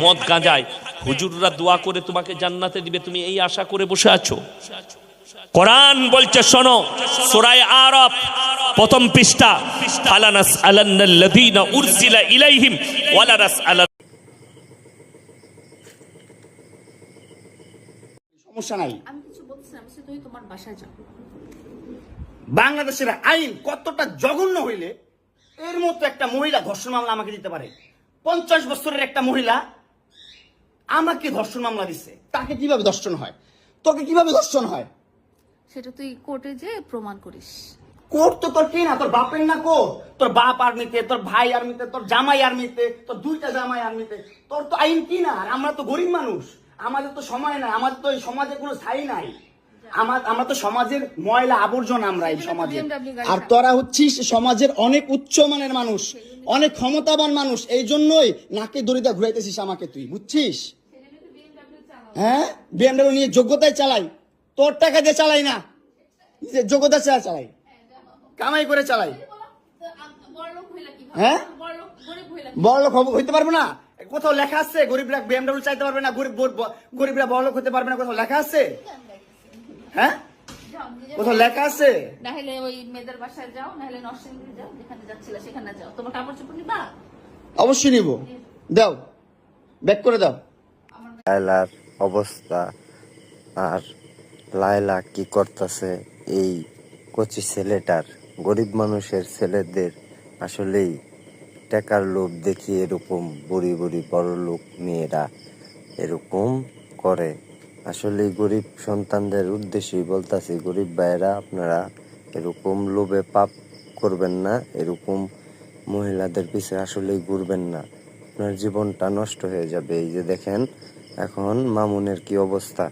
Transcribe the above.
মদ গাঁজায়, হুজুররা দোয়া করে তোমাকে জান্নাতে দিবে, তুমি এই আশা করে বসে আছো? কোরআন বলছে শোনো, সূরা আরাফ প্রথম পৃষ্ঠা, ফালানাস আলান্নাল্লাযীনা উরসিলা ইলাইহিম ওয়ালা নাসআলান। সমস্যা নাই, আমি কিছু বলছি না, আমি তুই তোমার বাসায় যাও। বাংলাদেশের আইন কতটা জঘন্য হইলে এর মতো একটা মহিলা ধর্ষণ মামলা আমাকে দিতে পারে? 50 বছরের একটা মহিলা আমাকে ধর্ষণ মামলা দিচ্ছে। তাকে কিভাবে ধর্ষণ হয়? তোকে কিভাবে ধর্ষণ হয়? সেটা তুই কোর্টে যে প্রমাণ করিস। কোর্ট তো তোর কি না, তোর বাপের না কোর্ট? তোর বাপ আর্মিতে, তোর ভাই আর্মিতে, তোর জামাই আর্মিতে, তোর দুইটা জামাই আর্মিতে। তোর তো আইন কি না? আর আমরা তো গরিব মানুষ, আমাদের তো সময় নাই, আমাদের তো এই সমাজে কোনো ছাই নাই। আমরা তো সমাজের ময়লা আবর্জনা, আমরা এই সমাজে। আর তোরা হচ্ছিস সমাজের অনেক উচ্চ মানের মানুষ, অনেক ক্ষমতাবান মানুষ, এই জন্যই নাকে দড়িটা ঘুরাইতেছিস আমাকে, তুই বুঝছিস? হ্যাঁ, বিএমডব্লিউ নিয়ে যোগ্যতায় চালাই, তোর টাকা দিয়ে চালাই না, যে যোগ্যতা চালাই, কামাই করে চালাই। হ্যাঁ, বড় লোক হইতে পারবো না? কোথাও লেখা আছে গরিবরা বিএমডব্লিউ চাইতে পারবে না, গরিবরা বড় লোক হতে পারবে না? কোথাও লেখা আছে? হ্যাঁ, কোথাও লেখা আছে? নাহলে ওই মেয়েদের বাসায় যাও, নাহলে নরসিংদী যাও, যেখানে যাচ্ছিল সেখানে যাও। তোমার কাপড় চোপড় নিবা? অবশ্যই নিব, দাও, ব্যাক করে দাও। লায়লার অবস্থা, আর লায়লা কি করতেছে, এই কচি ছেলেটার, গরিব মানুষের ছেলেদের আসলেই টাকার লোভ দেখিয়ে এরকম বুড়ি বুড়ি বড় লোক মেয়েরা এরকম করে। আসলে গরিব সন্তানদের উদ্দেশ্যেই বলতাছি, গরিব ভাইয়েরা আপনারা এরকম লোভে পাপ করবেন না, এরকম মহিলাদের পিছে আসলেই ঘুরবেন না, আপনার জীবনটা নষ্ট হয়ে যাবে। এই যে দেখেন এখন মামুনের কি অবস্থা,